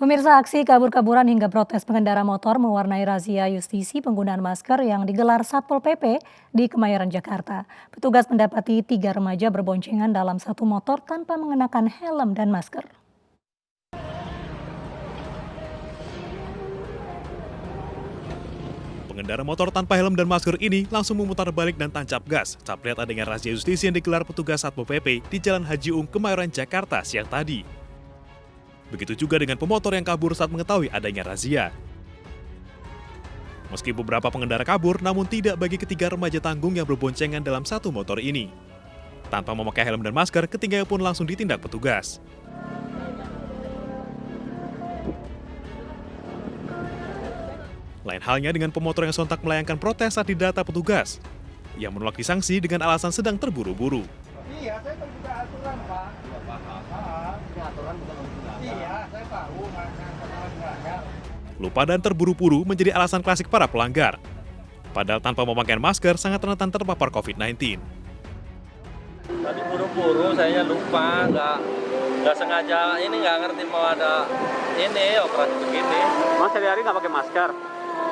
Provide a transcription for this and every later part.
Pemirsa, aksi kabur-kaburan hingga protes pengendara motor mewarnai razia justisi penggunaan masker yang digelar Satpol PP di Kemayoran, Jakarta. Petugas mendapati 3 remaja berboncengan dalam satu motor tanpa mengenakan helm dan masker. Pengendara motor tanpa helm dan masker ini langsung memutar balik dan tancap gas saat melihat adanya razia justisi yang digelar petugas Satpol PP di Jalan Haji Ung, Kemayoran, Jakarta siang tadi. Begitu juga dengan pemotor yang kabur saat mengetahui adanya razia. Meski beberapa pengendara kabur, namun tidak bagi ketiga remaja tanggung yang berboncengan dalam satu motor ini. Tanpa memakai helm dan masker, ketiganya pun langsung ditindak petugas. Lain halnya dengan pemotor yang sontak melayangkan protes saat didata petugas. Ia menolak disangsi dengan alasan sedang terburu-buru. Iya, saya tahu juga aturan, Pak. Ini aturan bukan aturan. Iya, saya tahu, aturan. Lupa dan terburu-buru menjadi alasan klasik para pelanggar. Padahal tanpa memakai masker sangat rentan terpapar COVID-19. Tadi buru-buru, saya lupa, nggak sengaja, ini nggak ngerti mau ada ini operasi begini. Mas sehari-hari nggak pakai masker?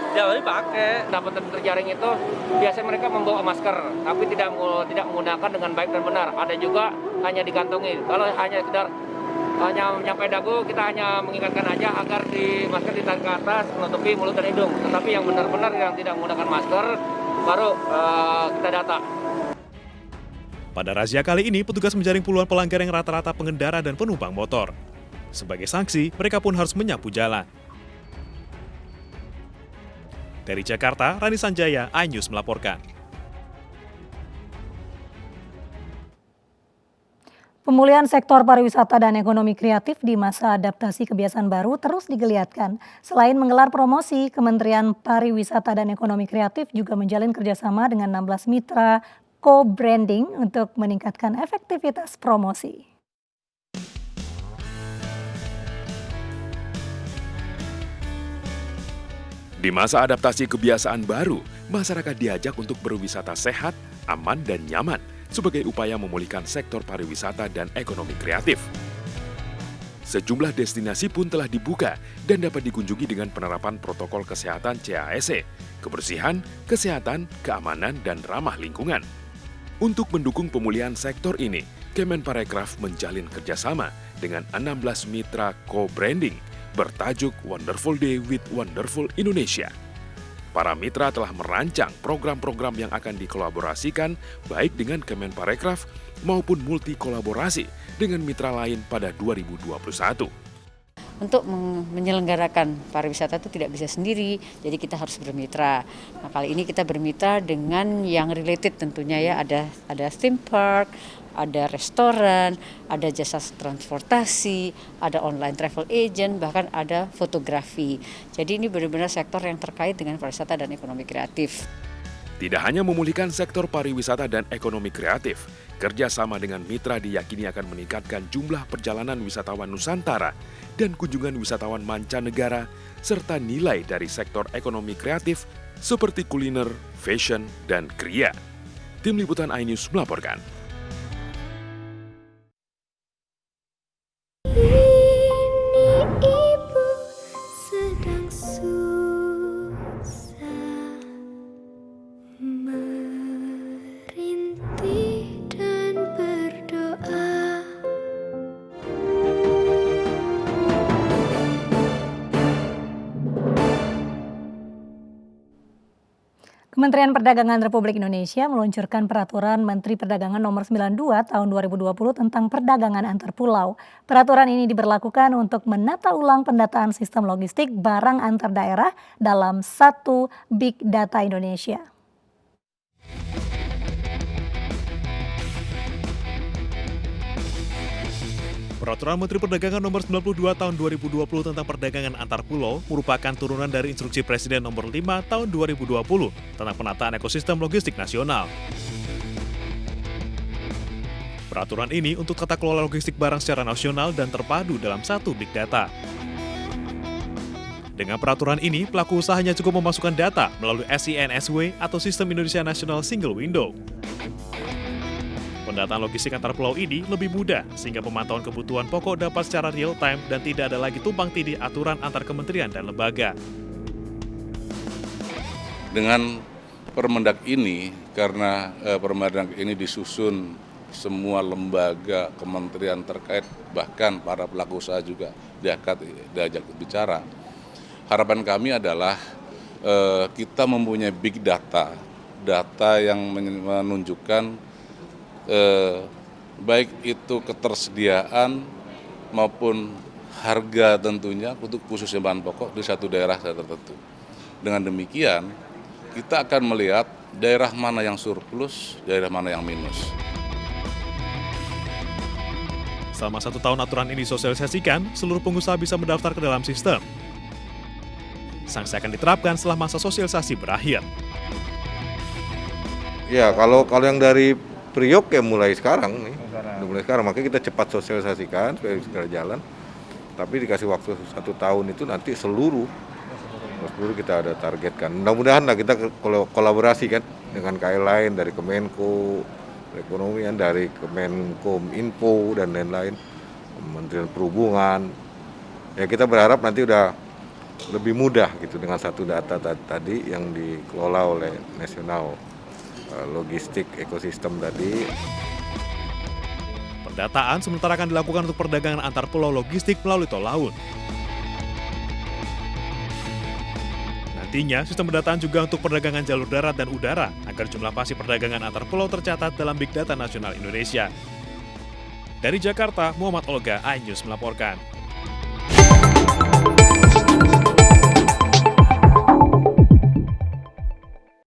Jadi pakai, dapat terjaring itu biasanya mereka membawa masker, tapi tidak menggunakan dengan baik dan benar. Ada juga hanya digantongi. Kalau hanya sekedar menyampai dagu, kita hanya mengingatkan aja agar masker ditarik ke atas menutupi mulut dan hidung. Tetapi yang benar-benar yang tidak menggunakan masker baru kita data. Pada razia kali ini, petugas menjaring puluhan pelanggar yang rata-rata pengendara dan penumpang motor. Sebagai sanksi, mereka pun harus menyapu jalan. Dari Jakarta, Rani Sanjaya, iNews melaporkan. Pemulihan sektor pariwisata dan ekonomi kreatif di masa adaptasi kebiasaan baru terus digeliatkan. Selain menggelar promosi, Kementerian Pariwisata dan Ekonomi Kreatif juga menjalin kerjasama dengan 16 mitra co-branding untuk meningkatkan efektivitas promosi. Di masa adaptasi kebiasaan baru, masyarakat diajak untuk berwisata sehat, aman, dan nyaman sebagai upaya memulihkan sektor pariwisata dan ekonomi kreatif. Sejumlah destinasi pun telah dibuka dan dapat dikunjungi dengan penerapan protokol kesehatan CASE, kebersihan, kesehatan, keamanan, dan ramah lingkungan. Untuk mendukung pemulihan sektor ini, Kemenparekraf menjalin kerjasama dengan 16 mitra co-branding bertajuk Wonderful Day with Wonderful Indonesia. Para mitra telah merancang program-program yang akan dikolaborasikan baik dengan Kemenparekraf maupun multi kolaborasi dengan mitra lain pada 2021. Untuk menyelenggarakan pariwisata itu tidak bisa sendiri, jadi kita harus bermitra. Nah, kali ini kita bermitra dengan yang related tentunya ya, ada theme park, ada restoran, ada jasa transportasi, ada online travel agent, bahkan ada fotografi. Jadi ini benar-benar sektor yang terkait dengan pariwisata dan ekonomi kreatif. Tidak hanya memulihkan sektor pariwisata dan ekonomi kreatif, kerjasama dengan mitra diyakini akan meningkatkan jumlah perjalanan wisatawan Nusantara dan kunjungan wisatawan mancanegara, serta nilai dari sektor ekonomi kreatif seperti kuliner, fashion, dan kria. Tim Liputan iNews melaporkan. Kementerian Perdagangan Republik Indonesia meluncurkan Peraturan Menteri Perdagangan Nomor 92 Tahun 2020 tentang perdagangan antar pulau. Peraturan ini diberlakukan untuk menata ulang pendataan sistem logistik barang antar daerah dalam satu Big Data Indonesia. Peraturan Menteri Perdagangan Nomor 92 Tahun 2020 tentang perdagangan antar pulau merupakan turunan dari Instruksi Presiden Nomor 5 Tahun 2020 tentang penataan ekosistem logistik nasional. Peraturan ini untuk tata kelola logistik barang secara nasional dan terpadu dalam satu Big Data. Dengan peraturan ini, pelaku usaha hanya cukup memasukkan data melalui SINSW atau Sistem Indonesia National Single Window. Pendataan logistik antar pulau ini lebih mudah, sehingga pemantauan kebutuhan pokok dapat secara real time dan tidak ada lagi tumpang tindih aturan antar kementerian dan lembaga. Dengan Permendak ini, karena Permendak ini disusun semua lembaga, kementerian terkait, bahkan para pelaku usaha juga diajak bicara. Harapan kami adalah kita mempunyai big data, data yang menunjukkan baik itu ketersediaan maupun harga tentunya untuk khususnya bahan pokok di satu daerah tertentu. Dengan demikian, kita akan melihat daerah mana yang surplus, daerah mana yang minus. Selama 1 tahun aturan ini disosialisasikan, seluruh pengusaha bisa mendaftar ke dalam sistem. Sanksi akan diterapkan setelah masa sosialisasi berakhir. Ya, kalau yang dari Priok ya mulai sekarang nih, mulai sekarang, makanya kita cepat sosialisasikan supaya segera jalan. Tapi dikasih waktu 1 tahun itu nanti seluruh kita ada targetkan. Mudah-mudahan lah kita kolaborasi kan dengan KL lain dari Kemenko, Perekonomian, dari Kemenkom Info dan lain-lain, Kementerian Perhubungan. Ya kita berharap nanti udah lebih mudah gitu dengan satu data tadi yang dikelola oleh National Logistik Ekosistem tadi. Pendataan sementara akan dilakukan untuk perdagangan antar pulau logistik melalui tol laut. Nantinya, sistem pendataan juga untuk perdagangan jalur darat dan udara agar jumlah pasti perdagangan antar pulau tercatat dalam Big Data Nasional Indonesia. Dari Jakarta, Muhammad Olga, iNews melaporkan.